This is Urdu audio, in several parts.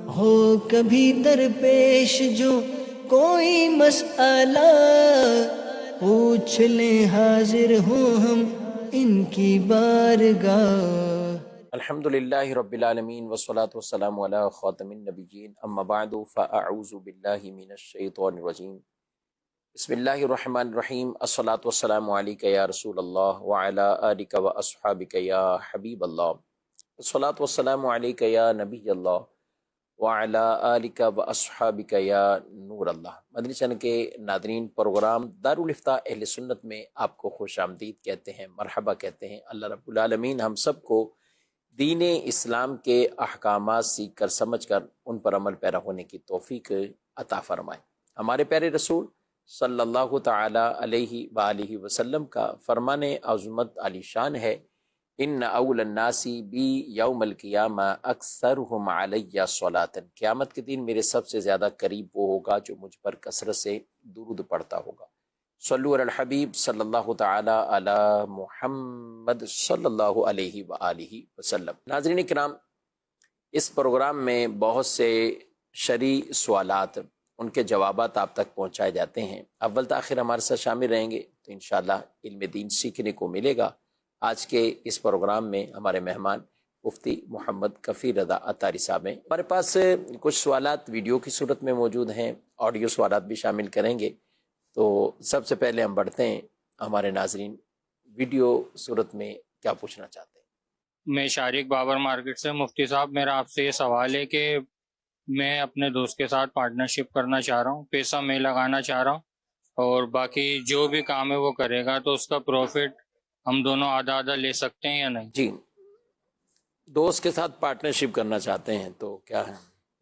ہو کبھی درپیش جو کوئی مسئلہ، پوچھ لیں حاضر ہوں ہم ان کی بارگاہ۔ الحمدللہ رب العالمین والصلاة والسلام علی خاتم النبیین اما بعد فاعوذ باللہ من الشیطان الرجیم بسم اللہ الرحمن الرحیم الصلاة والسلام علیک یا رسول اللہ وعلی آلک واصحابک یا حبیب اللہ الصلاة والسلام علیک یا نبی اللہ وعلی آلک واصحابک یا نور اللہ۔ مدنی چینل کے ناظرین، پروگرام دارالافتاء اہل سنت میں آپ کو خوش آمدید کہتے ہیں، مرحبا کہتے ہیں۔ اللہ رب العالمین ہم سب کو دین اسلام کے احکامات سیکھ کر سمجھ کر ان پر عمل پیرا ہونے کی توفیق عطا فرمائے۔ ہمارے پیارے رسول صلی اللہ تعالی علیہ وآلہ وسلم کا فرمان عظمت علی شان ہے، ان اول الناس بی یوم القیامہ اکثرہم علی صلاۃ، قیامت کے دن میرے سب سے زیادہ قریب وہ ہوگا جو مجھ پر کثرت سے درود پڑھتا ہوگا۔ صلو علی الحبیب صلی اللہ تعالی علی محمد صلی اللہ علیہ وآلہ وسلم۔ ناظرین کرام، اس پروگرام میں بہت سے شرعی سوالات، ان کے جوابات آپ تک پہنچائے جاتے ہیں۔ اول تاخیر ہمارے ساتھ شامل رہیں گے تو انشاءاللہ علم دین سیکھنے کو ملے گا۔ آج کے اس پروگرام میں ہمارے مہمان مفتی محمد کفیل رضا عطاری صاحب ہیں۔ ہمارے پاس کچھ سوالات ویڈیو کی صورت میں موجود ہیں، آڈیو سوالات بھی شامل کریں گے۔ تو سب سے پہلے ہم بڑھتے ہیں، ہمارے ناظرین ویڈیو صورت میں کیا پوچھنا چاہتے ہیں؟ میں شارق بابر مارکیٹ سے۔ مفتی صاحب، میرا آپ سے یہ سوال ہے کہ میں اپنے دوست کے ساتھ پارٹنرشپ کرنا چاہ رہا ہوں، پیسہ میں لگانا چاہ رہا ہوں اور باقی جو بھی کام ہے وہ کرے گا، تو اس کا پروفٹ ہم دونوں آدھا آدھا لے سکتے ہیں یا نہیں؟ جی، دوست کے ساتھ پارٹنرشپ کرنا چاہتے ہیں تو کیا ہے؟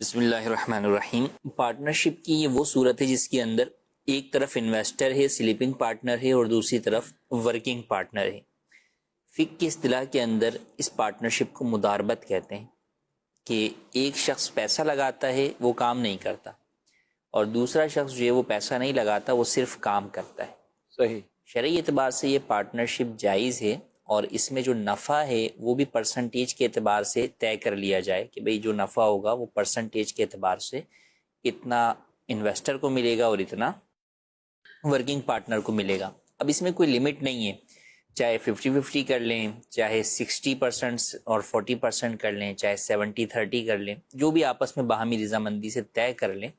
بسم اللہ الرحمن الرحیم۔ پارٹنرشپ کی یہ وہ صورت ہے جس کے اندر ایک طرف انویسٹر ہے، سلیپنگ پارٹنر ہے، اور دوسری طرف ورکنگ پارٹنر ہے۔ فقہ کی اصطلاح کے اندر اس پارٹنرشپ کو مداربت کہتے ہیں، کہ ایک شخص پیسہ لگاتا ہے، وہ کام نہیں کرتا، اور دوسرا شخص جو ہے وہ پیسہ نہیں لگاتا، وہ صرف کام کرتا ہے۔ صحیح۔ شرعی اعتبار سے یہ پارٹنرشپ جائز ہے، اور اس میں جو نفع ہے وہ بھی پرسنٹیج کے اعتبار سے طے کر لیا جائے کہ بھئی جو نفع ہوگا وہ پرسنٹیج کے اعتبار سے اتنا انویسٹر کو ملے گا اور اتنا ورکنگ پارٹنر کو ملے گا۔ اب اس میں کوئی لمٹ نہیں ہے، چاہے 50-50 کر لیں، چاہے 60% اور 40% کر لیں، چاہے 70-30 کر لیں، جو بھی آپس میں باہمی رضامندی سے طے کر لیں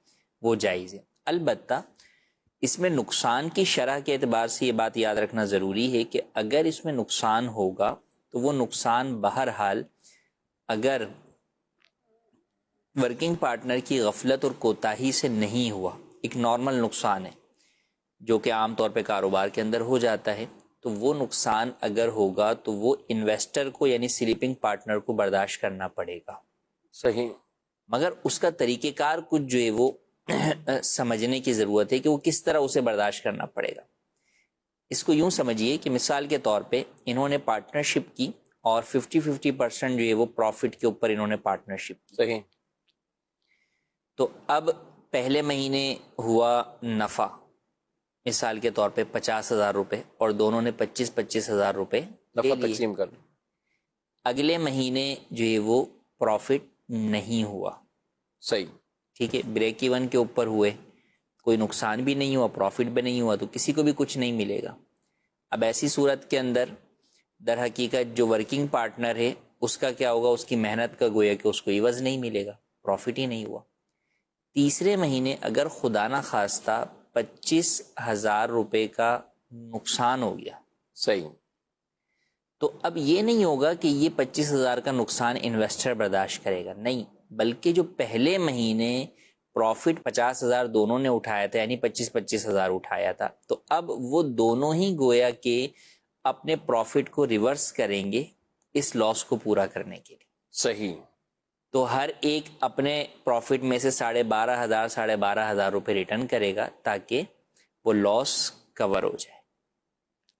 وہ جائز ہے۔ البتہ اس میں نقصان کی شرح کے اعتبار سے یہ بات یاد رکھنا ضروری ہے کہ اگر اس میں نقصان ہوگا تو وہ نقصان بہرحال اگر ورکنگ پارٹنر کی غفلت اور کوتاہی سے نہیں ہوا، ایک نارمل نقصان ہے جو کہ عام طور پہ کاروبار کے اندر ہو جاتا ہے، تو وہ نقصان اگر ہوگا تو وہ انویسٹر کو یعنی سلیپنگ پارٹنر کو برداشت کرنا پڑے گا۔ صحیح۔ مگر اس کا طریقہ کار کچھ جو ہے وہ سمجھنے کی ضرورت ہے کہ وہ کس طرح اسے برداشت کرنا پڑے گا۔ اس کو یوں سمجھیے کہ مثال کے طور پہ انہوں نے پارٹنرشپ کی اور 50-50% جو ہے وہ پروفٹ کے اوپر انہوں نے پارٹنرشپ کی۔ صحیح۔ تو اب پہلے مہینے ہوا نفع مثال کے طور پہ 50,000 روپے، اور دونوں نے 25,000 روپے نفع تقسیم کر۔ اگلے مہینے جو ہے وہ پروفٹ نہیں ہوا۔ صحیح۔ ٹھیک ہے، بریک ایون کے اوپر ہوئے، کوئی نقصان بھی نہیں ہوا، پروفٹ بھی نہیں ہوا، تو کسی کو بھی کچھ نہیں ملے گا۔ اب ایسی صورت کے اندر در حقیقت جو ورکنگ پارٹنر ہے اس کا کیا ہوگا؟ اس کی محنت کا گویا کہ اس کو عوض نہیں ملے گا، پروفٹ ہی نہیں ہوا۔ تیسرے مہینے اگر خدا نہ خواستہ 25,000 روپے کا نقصان ہو گیا، صحیح، تو اب یہ نہیں ہوگا کہ یہ 25,000 کا نقصان انویسٹر برداشت کرے گا، نہیں، بلکہ جو پہلے مہینے پروفٹ 50,000 دونوں نے اٹھایا تھا، یعنی 25,000 اٹھایا تھا، تو اب وہ دونوں ہی گویا کہ اپنے پروفٹ کو ریورس کریں گے اس لاس کو پورا کرنے کے لیے۔ صحیح۔ تو ہر ایک اپنے پروفٹ میں سے 12,500 روپے ریٹرن کرے گا تاکہ وہ لاس کور ہو جائے،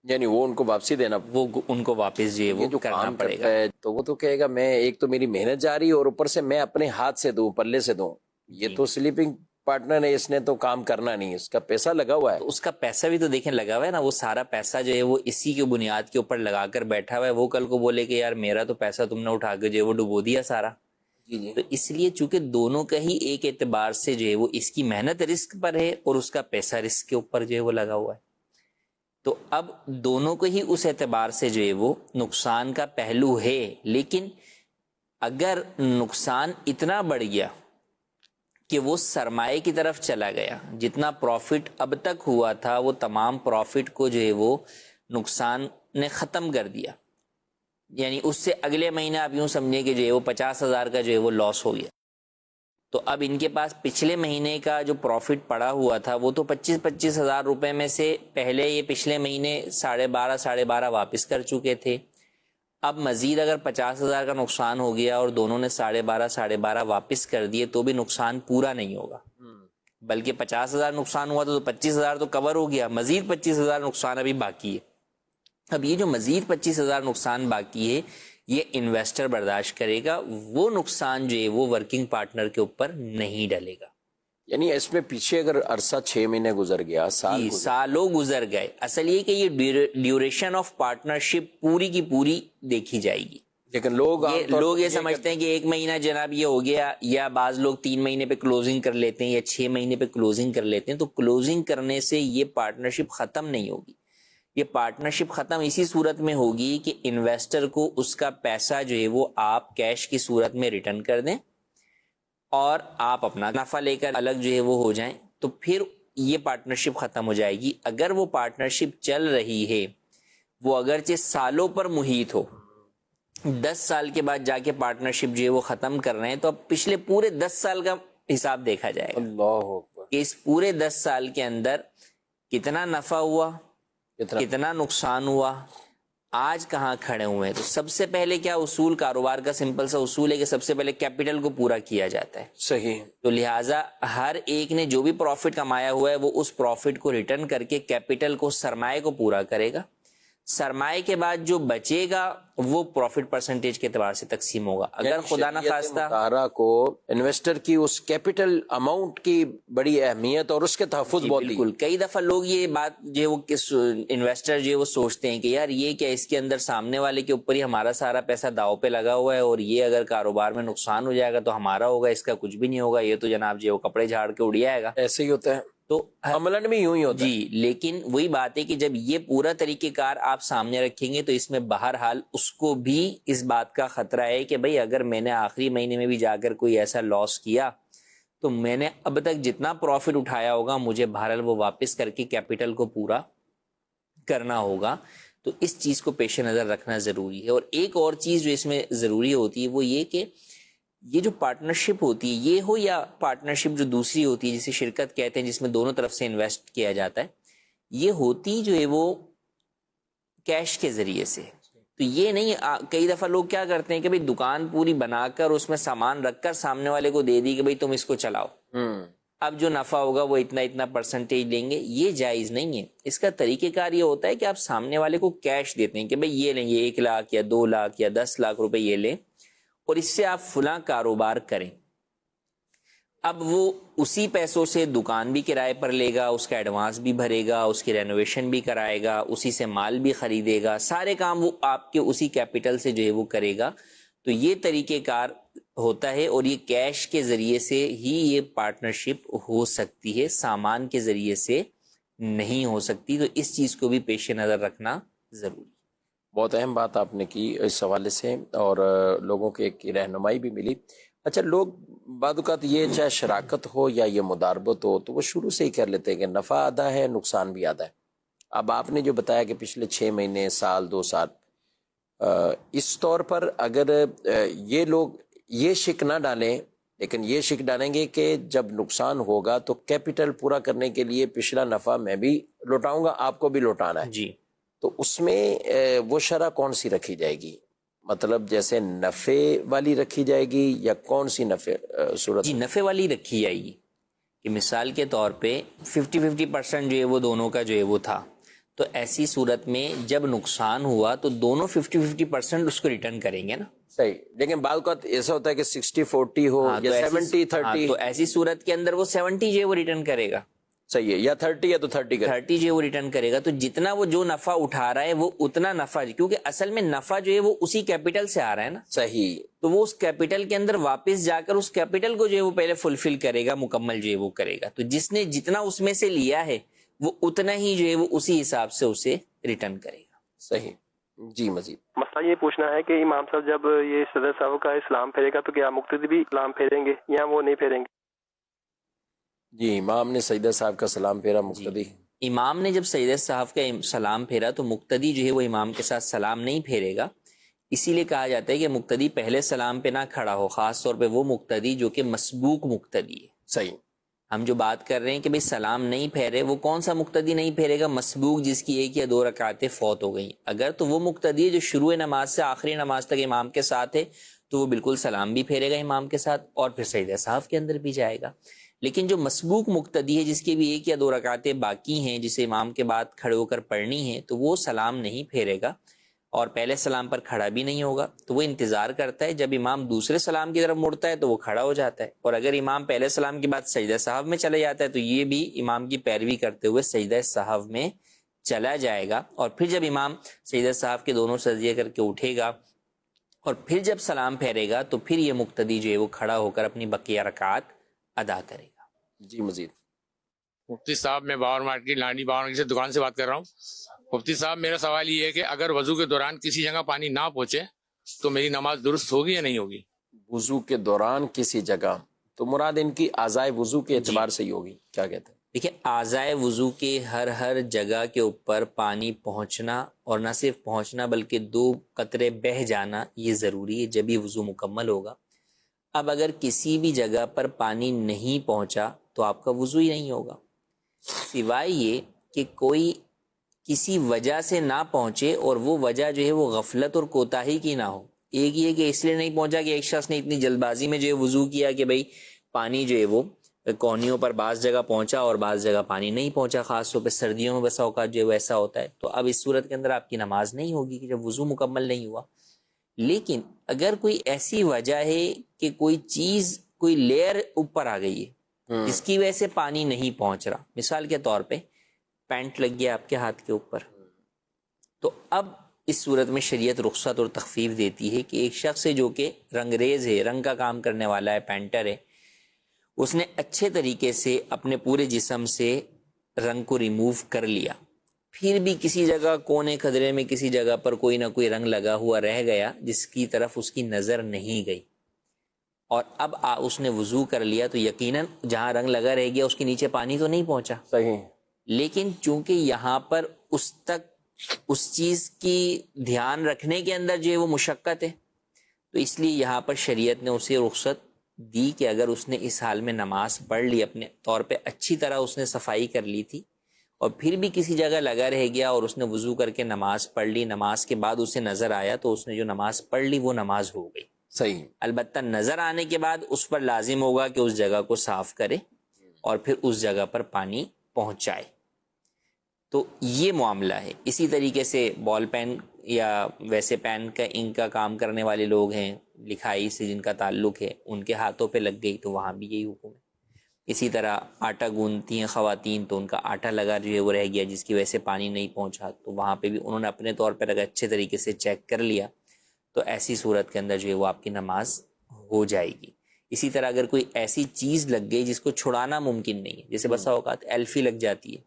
یعنی وہ ان کو واپسی دینا، وہ ان کو واپس جو ہے وہ کرنا پڑے گا۔ تو وہ تو کہے گا میں ایک تو میری محنت جاری اور اوپر سے میں اپنے ہاتھ سے دوں، پلے سے دوں، یہ تو سلیپنگ پارٹنر ہے، اس نے تو کام کرنا نہیں، اس کا پیسہ لگا ہوا ہے۔ تو اس کا پیسہ بھی تو دیکھیں لگا ہوا ہے نا، وہ سارا پیسہ جو ہے وہ اسی کی بنیاد کے اوپر لگا کر بیٹھا ہوا ہے۔ وہ کل کو بولے کہ یار میرا تو پیسہ تم نے اٹھا کے جو ہے وہ ڈبو دیا سارا، تو اس لیے چونکہ دونوں کا ہی ایک اعتبار سے جو ہے وہ اس کی محنت رسک پر ہے اور اس کا پیسہ رسک کے اوپر جو ہے وہ لگا ہوا ہے، تو اب دونوں کو ہی اس اعتبار سے جو ہے وہ نقصان کا پہلو ہے. لیکن اگر نقصان اتنا بڑھ گیا کہ وہ سرمائے کی طرف چلا گیا، جتنا پروفٹ اب تک ہوا تھا وہ تمام پروفٹ کو جو ہے وہ نقصان نے ختم کر دیا، یعنی اس سے اگلے مہینے آپ یوں سمجھیں کہ جو ہے وہ 50,000 کا جو ہے وہ لاس ہو گیا، تو اب ان کے پاس پچھلے مہینے کا جو پروفٹ پڑا ہوا تھا وہ تو 25,000 روپے میں سے پہلے یہ پچھلے مہینے 12,500 واپس کر چکے تھے. اب مزید اگر 50,000 کا نقصان ہو گیا اور دونوں نے 12,500 واپس کر دیے تو بھی نقصان پورا نہیں ہوگا، بلکہ 50,000 نقصان ہوا تو 25,000 تو کور ہو گیا، مزید 25,000 نقصان ابھی باقی ہے. اب یہ جو مزید 25,000 نقصان باقی ہے یہ انویسٹر برداشت کرے گا، وہ نقصان جو ہے وہ ورکنگ پارٹنر کے اوپر نہیں ڈلے گا. یعنی اس میں پیچھے اگر عرصہ 6 مہینے گزر گیا، سالوں گزر گئے، اصل یہ کہ یہ ڈیوریشن آف پارٹنرشپ پوری کی پوری دیکھی جائے گی. لیکن لوگ یہ سمجھتے ہیں کہ 1 مہینہ جناب یہ ہو گیا، یا بعض لوگ 3 مہینے پہ کلوزنگ کر لیتے ہیں یا 6 مہینے پہ کلوزنگ کر لیتے ہیں. تو کلوزنگ کرنے سے یہ پارٹنرشپ ختم نہیں ہوگی، یہ پارٹنرشپ ختم اسی صورت میں ہوگی کہ انویسٹر کو اس کا پیسہ جو ہے وہ آپ کیش کی صورت میں ریٹرن کر دیں اور آپ اپنا نفع لے کر الگ جو ہے وہ ہو جائیں، تو پھر یہ پارٹنرشپ ختم ہو جائے گی. اگر وہ پارٹنرشپ چل رہی ہے، وہ اگرچہ سالوں پر محیط ہو، 10 سال کے بعد جا کے پارٹنرشپ جو ہے وہ ختم کر رہے ہیں، تو اب پچھلے پورے 10 سال کا حساب دیکھا جائے گا. اللہ اکبر. کہ اس پورے 10 سال کے اندر کتنا نفع ہوا، کتنا نقصان ہوا، آج کہاں کھڑے ہوئے ہیں. تو سب سے پہلے کیا اصول، کاروبار کا سمپل سا اصول ہے کہ سب سے پہلے کیپٹل کو پورا کیا جاتا ہے. صحیح. تو لہٰذا ہر ایک نے جو بھی پروفٹ کمایا ہوا ہے وہ اس پروفٹ کو ریٹرن کر کے کیپٹل کو، سرمائے کو پورا کرے گا. سرمائے کے بعد جو بچے گا وہ پروفٹ پرسنٹیج کے اعتبار سے تقسیم ہوگا. اگر خدا نہ خواستہ کو انویسٹر کی اس کیپٹل اماؤنٹ کی بڑی اہمیت اور اس کے تحفظ بہت بالکل. کئی دفعہ لوگ یہ بات جو ہے وہ انویسٹر جو ہے وہ سوچتے ہیں کہ یار یہ کیا، اس کے اندر سامنے والے کے اوپر ہی ہمارا سارا پیسہ داؤ پہ لگا ہوا ہے اور یہ اگر کاروبار میں نقصان ہو جائے گا تو ہمارا ہوگا، اس کا کچھ بھی نہیں ہوگا، یہ تو جناب جو کپڑے جھاڑ کے اڑیائے گا. ایسے ہی ہوتا ہے، تو عملاً بھی یوں ہی ہوتا ہے. جی. لیکن وہی بات ہے کہ جب یہ پورا طریقہ کار آپ سامنے رکھیں گے تو اس میں بہرحال اس کو بھی اس بات کا خطرہ ہے کہ بھئی اگر میں نے آخری مہینے میں بھی جا کر کوئی ایسا لاس کیا تو میں نے اب تک جتنا پروفٹ اٹھایا ہوگا مجھے بہرحال وہ واپس کر کے کیپٹل کو پورا کرنا ہوگا. تو اس چیز کو پیش نظر رکھنا ضروری ہے. اور ایک اور چیز جو اس میں ضروری ہوتی ہے وہ یہ کہ یہ جو پارٹنرشپ ہوتی ہے، یہ ہو یا پارٹنرشپ جو دوسری ہوتی ہے جسے شرکت کہتے ہیں، جس میں دونوں طرف سے انویسٹ کیا جاتا ہے، یہ ہوتی جو ہے وہ کیش کے ذریعے سے. تو یہ نہیں، کئی دفعہ لوگ کیا کرتے ہیں کہ بھئی دکان پوری بنا کر اس میں سامان رکھ کر سامنے والے کو دے دی کہ بھئی تم اس کو چلاؤ، اب جو نفع ہوگا وہ اتنا پرسنٹیج لیں گے. یہ جائز نہیں ہے. اس کا طریقہ کار یہ ہوتا ہے کہ آپ سامنے والے کو کیش دیتے ہیں کہ بھئی یہ لیں، یہ 1 لاکھ یا 2 لاکھ یا 10 لاکھ روپے یہ لیں اور اس سے آپ فلاں کاروبار کریں. اب وہ اسی پیسوں سے دکان بھی کرائے پر لے گا، اس کا ایڈوانس بھی بھرے گا، اس کی رینوویشن بھی کرائے گا، اسی سے مال بھی خریدے گا، سارے کام وہ آپ کے اسی کیپٹل سے جو ہے وہ کرے گا. تو یہ طریقہ کار ہوتا ہے اور یہ کیش کے ذریعے سے ہی یہ پارٹنرشپ ہو سکتی ہے، سامان کے ذریعے سے نہیں ہو سکتی. تو اس چیز کو بھی پیش نظر رکھنا ضروری. بہت اہم بات آپ نے کی اس حوالے سے اور لوگوں کے ایک رہنمائی بھی ملی. اچھا، لوگ بعض اوقات یہ چاہے شراکت ہو یا یہ مداربت ہو تو وہ شروع سے ہی کر لیتے ہیں کہ نفع آدھا ہے نقصان بھی آدھا ہے. اب آپ نے جو بتایا کہ پچھلے 6 مہینے، سال، 2 سال، اس طور پر اگر یہ لوگ یہ شک نہ ڈالیں، لیکن یہ شک ڈالیں گے کہ جب نقصان ہوگا تو کیپٹل پورا کرنے کے لیے پچھلا نفع میں بھی لوٹاؤں گا، آپ کو بھی لوٹانا ہے. جی. تو اس میں وہ شرح کون سی رکھی جائے گی؟ مطلب جیسے نفع والی رکھی جائے گی یا کون سی نفع صورت؟ جی، نفع والی رکھی جائے گی کہ مثال کے طور پہ 50-50% جو ہے وہ دونوں کا جو ہے وہ تھا. تو ایسی صورت میں جب نقصان ہوا تو دونوں 50-50% اس کو ریٹرن کریں گے نا. صحیح. لیکن بعض اوقات ایسا ہوتا ہے کہ 60-40 ہو یا 70-30. تو ایسی صورت کے اندر وہ 70 جو ہے وہ ریٹرن کرے گا. صحیح ہے، یا 30 ہے تو 30 کرے. 30 جو ہے وہ ریٹرن کرے گا. تو جتنا وہ جو نفع اٹھا رہا ہے وہ اتنا نفع، کیونکہ اصل میں نفع جو ہے وہ اسی کیپٹل سے آ رہا ہے نا. صحیح. تو وہ اس کیپٹل کے اندر واپس جا کر اس کیپٹل کو جو ہے وہ پہلے فلفل کرے گا، مکمل جو ہے وہ کرے گا. تو جس نے جتنا اس میں سے لیا ہے وہ اتنا ہی جو ہے وہ اسی حساب سے اسے ریٹرن کرے گا. صحیح. جی مزید مسئلہ یہ پوچھنا ہے کہ امام صاحب جب یہ صدر صاحب کا اسلام پھیرے گا تو کیا مقتدی بھی اسلام پھیریں گے یا وہ نہیں پھیریں گے؟ جی، امام نے سجدہ صاحب کا سلام پھیرا، مقتدی امام نے جب سیدہ صاحب کا سلام پھیرا تو مقتدی جو ہے وہ امام کے ساتھ سلام نہیں پھیرے گا. اسی لیے کہا جاتا ہے کہ مقتدی پہلے سلام پہ نہ کھڑا ہو، خاص طور پہ وہ مقتدی جو کہ مسبوق مقتدی ہے. صحیح. ہم جو بات کر رہے ہیں کہ بھئی سلام نہیں پھیرے، وہ کون سا مقتدی نہیں پھیرے گا؟ مسبوق، جس کی 1 یا 2 رکعتیں فوت ہو گئیں. اگر تو وہ مقتدی ہے جو شروع نماز سے آخری نماز تک امام کے ساتھ ہے تو وہ بالکل سلام بھی پھیرے گا امام کے ساتھ اور پھر سجدہ صاحب کے اندر بھی جائے گا. لیکن جو مسبوق مقتدی ہے جس کی بھی 1 یا 2 رکعتیں باقی ہیں، جسے امام کے بعد کھڑے ہو کر پڑھنی ہیں، تو وہ سلام نہیں پھیرے گا اور پہلے سلام پر کھڑا بھی نہیں ہوگا. تو وہ انتظار کرتا ہے، جب امام دوسرے سلام کی طرف مڑتا ہے تو وہ کھڑا ہو جاتا ہے. اور اگر امام پہلے سلام کے بعد سجدہ صاحب میں چلا جاتا ہے تو یہ بھی امام کی پیروی کرتے ہوئے سجدہ صاحب میں چلا جائے گا. اور پھر جب امام سجدہ صاحب کے دونوں سجدے کر کے اٹھے گا اور پھر جب سلام پھیرے گا تو پھر یہ مقتدی جو ہے وہ کھڑا ہو کر اپنی بقیہ رکعات ادا کرے گا. جی مزید. مفتی صاحب، میں باور مارکیٹ لانڈی باور مارکیٹ سے دکان سے بات کر رہا ہوں. مفتی صاحب، میرا سوال یہ ہے کہ اگر وضو کے دوران کسی جگہ پانی نہ پہنچے تو میری نماز درست ہوگی یا نہیں ہوگی؟ وضو کے دوران کسی جگہ، تو مراد ان کی اعضائے وضو کے اعتبار سے ہی ہوگی، کیا کہتے ہیں؟ دیکھیں، اعضائے وضو کے ہر جگہ کے اوپر پانی پہنچنا، اور نہ صرف پہنچنا بلکہ 2 قطرے بہہ جانا، یہ ضروری ہے، جب ہی وضو مکمل ہوگا. اب اگر کسی بھی جگہ پر پانی نہیں پہنچا تو آپ کا وضو ہی نہیں ہوگا، سوائے یہ کہ کوئی کسی وجہ سے نہ پہنچے اور وہ وجہ جو ہے وہ غفلت اور کوتاہی کی نہ ہو. ایک یہ کہ اس لیے نہیں پہنچا کہ ایک شخص نے اتنی جلد بازی میں جو ہے وضو کیا کہ بھئی پانی جو ہے وہ کونیوں پر بعض جگہ پہنچا اور بعض جگہ پانی نہیں پہنچا، خاص طور پہ سردیوں میں بسا اوقات جو ہے وہ ایسا ہوتا ہے. تو اب اس صورت کے اندر آپ کی نماز نہیں ہوگی کہ جب وضو مکمل نہیں ہوا. لیکن اگر کوئی ایسی وجہ ہے کہ کوئی چیز، کوئی لیئر اوپر آ گئی ہے جس کی وجہ سے پانی نہیں پہنچ رہا، مثال کے طور پہ پینٹ لگ گیا آپ کے ہاتھ کے اوپر، تو اب اس صورت میں شریعت رخصت اور تخفیف دیتی ہے کہ ایک شخص ہے جو کہ رنگریز ہے، رنگ کا کام کرنے والا ہے، پینٹر ہے، اس نے اچھے طریقے سے اپنے پورے جسم سے رنگ کو ریموو کر لیا، پھر بھی کسی جگہ کونے خدرے میں کسی جگہ پر کوئی نہ کوئی رنگ لگا ہوا رہ گیا جس کی طرف اس کی نظر نہیں گئی، اور اب اس نے وضو کر لیا، تو یقیناً جہاں رنگ لگا رہ گیا اس کے نیچے پانی تو نہیں پہنچا. صحیح. لیکن چونکہ یہاں پر اس تک اس چیز کی دھیان رکھنے کے اندر جو ہے وہ مشقت ہے، تو اس لیے یہاں پر شریعت نے اسے رخصت دی کہ اگر اس نے اس حال میں نماز پڑھ لی، اپنے طور پہ اچھی طرح اس نے صفائی کر لی تھی، اور پھر بھی کسی جگہ لگا رہ گیا اور اس نے وضو کر کے نماز پڑھ لی، نماز کے بعد اسے نظر آیا تو اس نے جو نماز پڑھ لی وہ نماز ہو گئی. صحیح. البتہ نظر آنے کے بعد اس پر لازم ہوگا کہ اس جگہ کو صاف کرے اور پھر اس جگہ پر پانی پہنچائے. تو یہ معاملہ ہے. اسی طریقے سے بال پین یا ویسے پین کا انک کا کام کرنے والے لوگ ہیں، لکھائی سے جن کا تعلق ہے، ان کے ہاتھوں پہ لگ گئی تو وہاں بھی یہی حکم ہے. اسی طرح آٹا گوندتی ہیں خواتین، تو ان کا آٹا لگا جو ہے وہ رہ گیا جس کی وجہ سے پانی نہیں پہنچا، تو وہاں پہ بھی انہوں نے اپنے طور پر اگر اچھے طریقے سے چیک کر لیا تو ایسی صورت کے اندر جو ہے وہ آپ کی نماز ہو جائے گی. اسی طرح اگر کوئی ایسی چیز لگ گئی جس کو چھڑانا ممکن نہیں ہے، جیسے بسا اوقات ایلفی لگ جاتی ہے،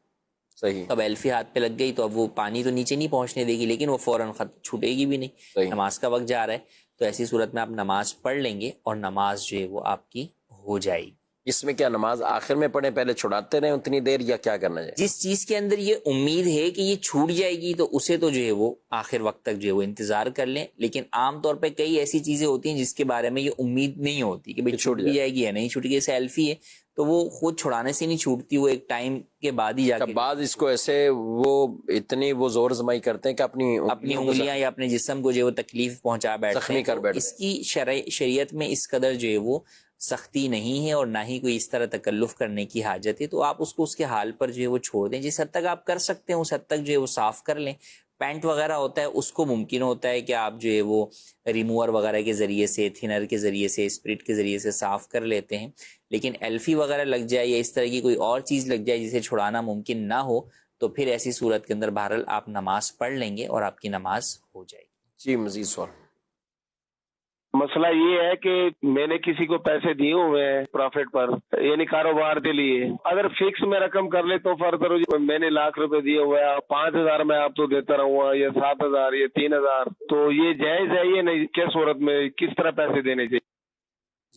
صحیح. اب ایلفی ہاتھ پہ لگ گئی تو اب وہ پانی تو نیچے نہیں پہنچنے دے گی لیکن وہ فوراً چھوٹے گی بھی نہیں، صحیح. نماز کا وقت جا رہا ہے، تو ایسی صورت میں آپ نماز پڑھ لیں گے اور نماز جو ہے وہ آپ کی ہو جائے گی. اس میں کیا نماز آخر میں پڑھیں، پہلے چھڑاتے رہیں اتنی دیر، یا کیا کرنا چاہیے؟ جس چیز کے اندر یہ امید ہے کہ یہ چھوٹ جائے گی تو اسے تو جو ہے وہ آخر وقت تک جو ہے وہ انتظار کر لیں. لیکن عام طور پہ کئی ایسی چیزیں ہوتی ہیں جس کے بارے میں یہ امید نہیں ہوتی کہ بھئی چھوٹ بھی جائے گی یا نہیں چھوٹے گی. جیسے ایلفی ہے تو وہ خود چھڑانے سے نہیں چھوٹتی، وہ ایک ٹائم کے بعد ہی جا کے بعض اس کو ایسے وہ اتنی وہ زور زمائی کرتے ہیں کہ اپنی انگلیاں یا اپنے جسم کو جو ہے وہ تکلیف پہنچا بیٹھتے زخمی کر بیٹھتے ہیں. اس کی شریعت میں اس قدر جو ہے وہ سختی نہیں ہے اور نہ ہی کوئی اس طرح تکلف کرنے کی حاجت ہے. تو آپ اس کو اس کے حال پر جو ہے وہ چھوڑ دیں، جس حد تک آپ کر سکتے ہیں اس حد تک جو ہے وہ صاف کر لیں، پینٹ وغیرہ ہوتا ہے اس کو ممکن ہوتا ہے کہ آپ جو ہے وہ ریموور وغیرہ کے ذریعے سے، تھنر کے ذریعے سے، اسپرٹ کے ذریعے سے صاف کر لیتے ہیں، لیکن ایلفی وغیرہ لگ جائے یا اس طرح کی کوئی اور چیز لگ جائے جسے چھڑانا ممکن نہ ہو، تو پھر ایسی صورت کے اندر بہرحال آپ نماز پڑھ لیں گے اور آپ کی نماز ہو جائے گی۔ جی مزید سوال۔ مسئلہ یہ ہے کہ میں نے کسی کو پیسے دیے ہوئے ہیں پروفٹ پر، یعنی کاروبار کے لیے، اگر فکس میں رقم کر لے تو فردر میں نے 1,00,000 روپے دیے ہوئے ہیں، 5,000 میں آپ تو دیتا رہوں گا، یا 7,000 یا 3,000، تو یہ جائز ہے یا نہیں؟ کیا صورت میں کس طرح پیسے دینے چاہیے؟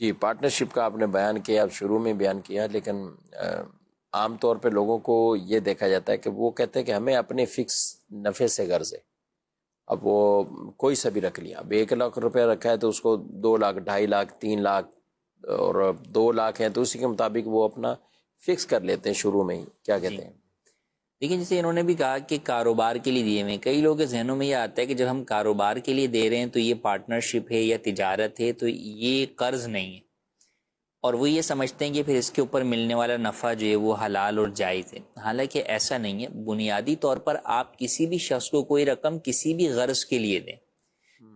جی پارٹنرشپ کا آپ نے بیان کیا، آپ شروع میں بیان کیا، لیکن عام طور پہ لوگوں کو یہ دیکھا جاتا ہے کہ وہ کہتے ہیں کہ ہمیں اپنے فکس نفع سے غرض ہے، اب وہ کوئی سا بھی رکھ لیا، اب 1,00,000 روپے رکھا ہے تو اس کو 2,00,000، 2.5 لاکھ، 3 لاکھ اور 2 لاکھ ہیں تو اسی کے مطابق وہ اپنا فکس کر لیتے ہیں شروع میں ہی، کیا کہتے ہیں؟ لیکن جیسے انہوں نے بھی کہا کہ کاروبار کے لیے دیے ہوئے، کئی لوگوں کے ذہنوں میں یہ آتا ہے کہ جب ہم کاروبار کے لیے دے رہے ہیں تو یہ پارٹنرشپ ہے یا تجارت ہے، تو یہ قرض نہیں ہے، اور وہ یہ سمجھتے ہیں کہ پھر اس کے اوپر ملنے والا نفع جو ہے وہ حلال اور جائز ہے، حالانکہ ایسا نہیں ہے۔ بنیادی طور پر آپ کسی بھی شخص کو کوئی رقم کسی بھی غرض کے لیے دیں،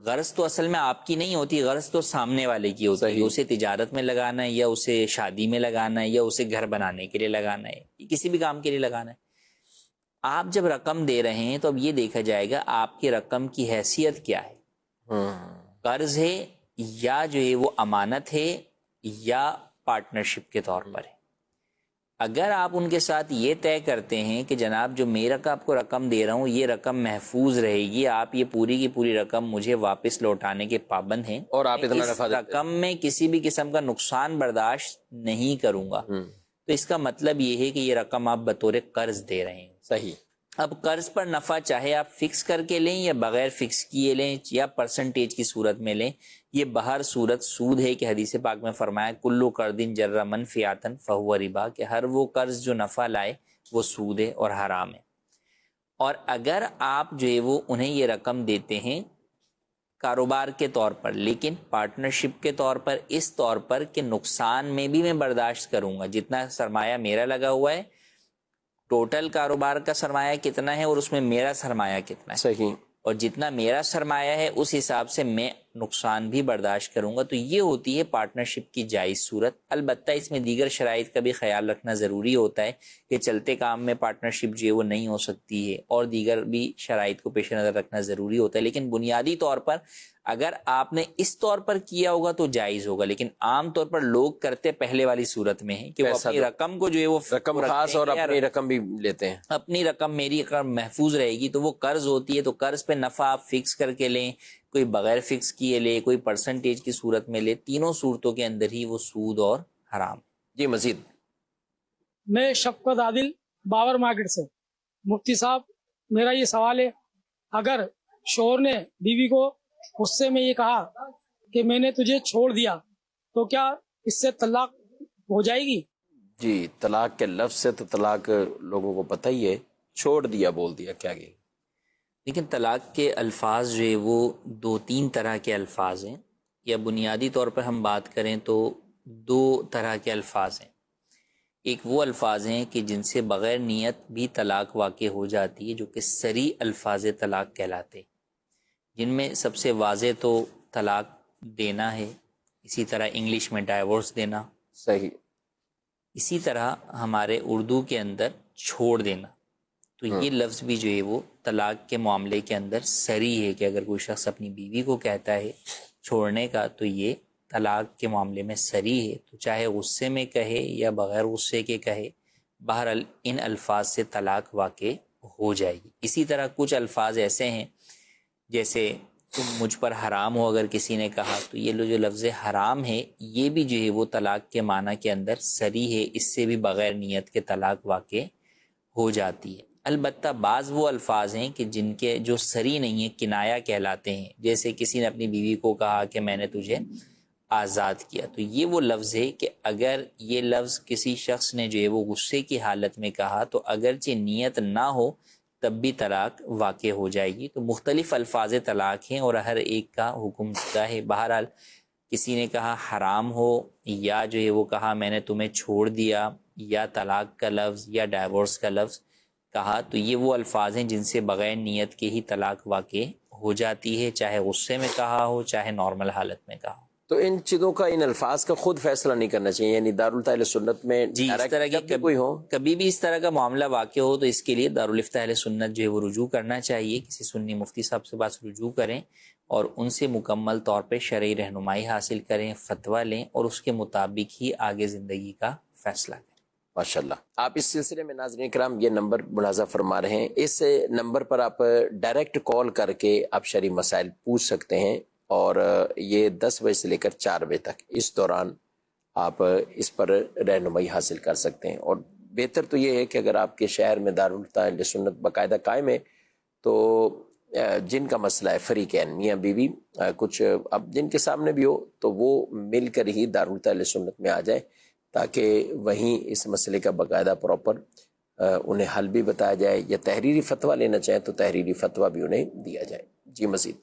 غرض تو اصل میں آپ کی نہیں ہوتی، غرض تو سامنے والے کی ہوتی ہے، اسے تجارت میں لگانا ہے یا اسے شادی میں لگانا ہے یا اسے گھر بنانے کے لیے لگانا ہے، کسی بھی کام کے لیے لگانا ہے۔ آپ جب رقم دے رہے ہیں تو اب یہ دیکھا جائے گا آپ کی رقم کی حیثیت کیا ہے، قرض ہے یا جو ہے وہ امانت ہے یا پارٹنرشپ کے طور پر ہے۔ اگر آپ ان کے ساتھ یہ طے کرتے ہیں کہ جناب جو میرا کا آپ کو رقم دے رہا ہوں یہ رقم محفوظ رہے گی، آپ یہ پوری کی پوری رقم مجھے واپس لوٹانے کے پابند ہیں، اور آپ اتنا اس نفع دیتے ہیں، رقم میں کسی بھی قسم کا نقصان برداشت نہیں کروں گا، تو اس کا مطلب یہ ہے کہ یہ رقم آپ بطور قرض دے رہے ہیں۔ صحیح۔ اب قرض پر نفع چاہے آپ فکس کر کے لیں یا بغیر فکس کیے لیں یا پرسنٹیج کی صورت میں لیں، یہ بہر صورت سود ہے کہ حدیث پاک میں فرمایا کلو قرض جر منفیاتن فہو ربا، کہ ہر وہ قرض جو نفع لائے وہ سود ہے اور حرام ہے۔ اور اگر آپ جو ہے وہ انہیں یہ رقم دیتے ہیں کاروبار کے طور پر، لیکن پارٹنرشپ کے طور پر، اس طور پر کہ نقصان میں بھی میں برداشت کروں گا، جتنا سرمایہ میرا لگا ہوا ہے، ٹوٹل کاروبار کا سرمایہ کتنا ہے اور اس میں میرا سرمایہ کتنا ہے، صحیح، اور جتنا میرا سرمایہ ہے اس حساب سے میں نقصان بھی برداشت کروں گا، تو یہ ہوتی ہے پارٹنرشپ کی جائز صورت۔ البتہ اس میں دیگر شرائط کا بھی خیال رکھنا ضروری ہوتا ہے کہ چلتے کام میں پارٹنرشپ جو ہے وہ نہیں ہو سکتی ہے، اور دیگر بھی شرائط کو پیش نظر رکھنا ضروری ہوتا ہے، لیکن بنیادی طور پر اگر آپ نے اس طور پر کیا ہوگا تو جائز ہوگا۔ لیکن عام طور پر لوگ کرتے پہلے والی صورت میں ہے کہ وہ اپنی رقم کو جو ہے وہ رقم خاص اور اپنی رقم بھی لیتے ہیں، اپنی رقم میری رقم محفوظ رہے گی، تو وہ قرض ہوتی ہے تو قرض پہ نفع آپ فکس کر کے لیں، کوئی بغیر فکس کیے لے، کوئی پرسنٹیج کی صورت میں لے، تینوں صورتوں کے اندر ہی وہ سود اور حرام۔ جی مزید۔ میں شفقت عادل باور مارکیٹ سے۔ مفتی صاحب میرا یہ سوال ہے، اگر شوہر نے بیوی کو غصے میں یہ کہا کہ میں نے تجھے چھوڑ دیا تو کیا اس سے طلاق ہو جائے گی؟ جی طلاق کے لفظ سے تو طلاق لوگوں کو پتہ ہی ہے، چھوڑ دیا بول دیا، کیا کہ لیکن طلاق کے الفاظ جو ہے وہ 2-3 طرح کے الفاظ ہیں، یا بنیادی طور پر ہم بات کریں تو 2 طرح کے الفاظ ہیں۔ ایک وہ الفاظ ہیں کہ جن سے بغیر نیت بھی طلاق واقع ہو جاتی ہے، جو کہ صریح الفاظ طلاق کہلاتے ہیں، جن میں سب سے واضح تو طلاق دینا ہے، اسی طرح انگلش میں ڈائیورس دینا، صحیح، اسی طرح ہمارے اردو کے اندر چھوڑ دینا۔ تو یہ لفظ بھی جو ہے وہ طلاق کے معاملے کے اندر صریح ہے کہ اگر کوئی شخص اپنی بیوی کو کہتا ہے چھوڑنے کا تو یہ طلاق کے معاملے میں صریح ہے، تو چاہے غصے میں کہے یا بغیر غصے کے کہے، بہرحال ان الفاظ سے طلاق واقع ہو جائے گی۔ اسی طرح کچھ الفاظ ایسے ہیں جیسے تم مجھ پر حرام ہو، اگر کسی نے کہا تو یہ جو لفظ حرام ہے یہ بھی جو ہے وہ طلاق کے معنی کے اندر صریح ہے، اس سے بھی بغیر نیت کے طلاق واقع ہو جاتی ہے۔ البتہ بعض وہ الفاظ ہیں کہ جن کے جو صریح نہیں ہیں، کنایا کہلاتے ہیں، جیسے کسی نے اپنی بیوی کو کہا کہ میں نے تجھے آزاد کیا، تو یہ وہ لفظ ہے کہ اگر یہ لفظ کسی شخص نے جو ہے وہ غصے کی حالت میں کہا تو اگرچہ نیت نہ ہو تب بھی طلاق واقع ہو جائے گی۔ تو مختلف الفاظ طلاق ہیں اور ہر ایک کا حکم جدا ہے۔ بہرحال کسی نے کہا حرام ہو، یا جو ہے وہ کہا میں نے تمہیں چھوڑ دیا، یا طلاق کا لفظ یا ڈائیورس کا لفظ، کہا تو یہ وہ الفاظ ہیں جن سے بغیر نیت کے ہی طلاق واقع ہو جاتی ہے، چاہے غصے میں کہا ہو چاہے نارمل حالت میں کہا ہو۔ تو ان چیزوں کا، ان الفاظ کا خود فیصلہ نہیں کرنا چاہیے، یعنی دارالفتہ اہل سنت میں جی اس طرح جب بھی کوئی ہو، کبھی بھی اس طرح کا معاملہ واقع ہو تو اس کے لیے دارالفتہ اہل سنت جو ہے وہ رجوع کرنا چاہیے، کسی سنی مفتی صاحب سے بات رجوع کریں اور ان سے مکمل طور پہ شرعی رہنمائی حاصل کریں، فتویٰ لیں اور اس کے مطابق ہی آگے زندگی کا فیصلہ کریں۔ ماشاءاللہ۔ آپ اس سلسلے میں ناظرین کرام یہ نمبر ملاحظہ فرما رہے ہیں، اس نمبر پر آپ ڈائریکٹ کال کر کے آپ شرعی مسائل پوچھ سکتے ہیں، اور یہ 10 بجے سے لے کر 4 بجے تک اس دوران آپ اس پر رہنمائی حاصل کر سکتے ہیں۔ اور بہتر تو یہ ہے کہ اگر آپ کے شہر میں دارالفتہ اہل سنت باقاعدہ قائم ہے تو جن کا مسئلہ ہے فریقین میاں بیوی، کچھ اب جن کے سامنے بھی ہو تو وہ مل کر ہی دارالفتہ اہل سنت میں آ جائیں، تاکہ وہیں اس مسئلے کا باقاعدہ پراپر انہیں حل بھی بتایا جائے، یا تحریری فتویٰ لینا چاہیں تو تحریری فتویٰ بھی انہیں دیا جائے۔ جی مزید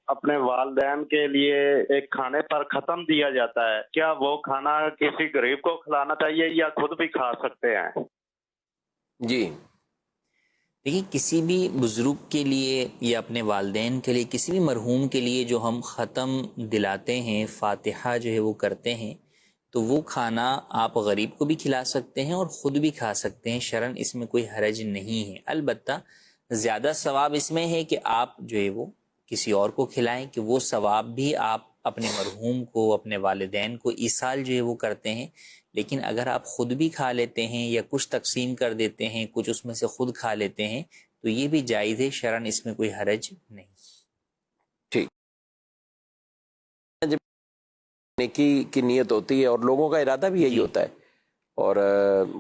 اپنے والدین کے لیے ایک کھانے پر ختم دیا جاتا ہے، کیا وہ کھانا کسی غریب کو کھلانا چاہیے یا خود بھی کھا سکتے ہیں؟ جی دیکھیے، کسی بھی بزرگ کے لیے یا اپنے والدین کے لیے، کسی بھی مرحوم کے لیے جو ہم ختم دلاتے ہیں، فاتحہ جو ہے وہ کرتے ہیں، تو وہ کھانا آپ غریب کو بھی کھلا سکتے ہیں اور خود بھی کھا سکتے ہیں، شرعاً اس میں کوئی حرج نہیں ہے۔ البتہ زیادہ ثواب اس میں ہے کہ آپ جو ہے وہ کسی اور کو کھلائیں، کہ وہ ثواب بھی آپ اپنے مرحوم کو، اپنے والدین کو ایصال جو ہے وہ کرتے ہیں۔ لیکن اگر آپ خود بھی کھا لیتے ہیں یا کچھ تقسیم کر دیتے ہیں، کچھ اس میں سے خود کھا لیتے ہیں، تو یہ بھی جائز ہے، شرعاً اس میں کوئی حرج نہیں۔ ٹھیک، جب نیکی کی نیت ہوتی ہے اور لوگوں کا ارادہ بھی یہی ہوتا ہے اور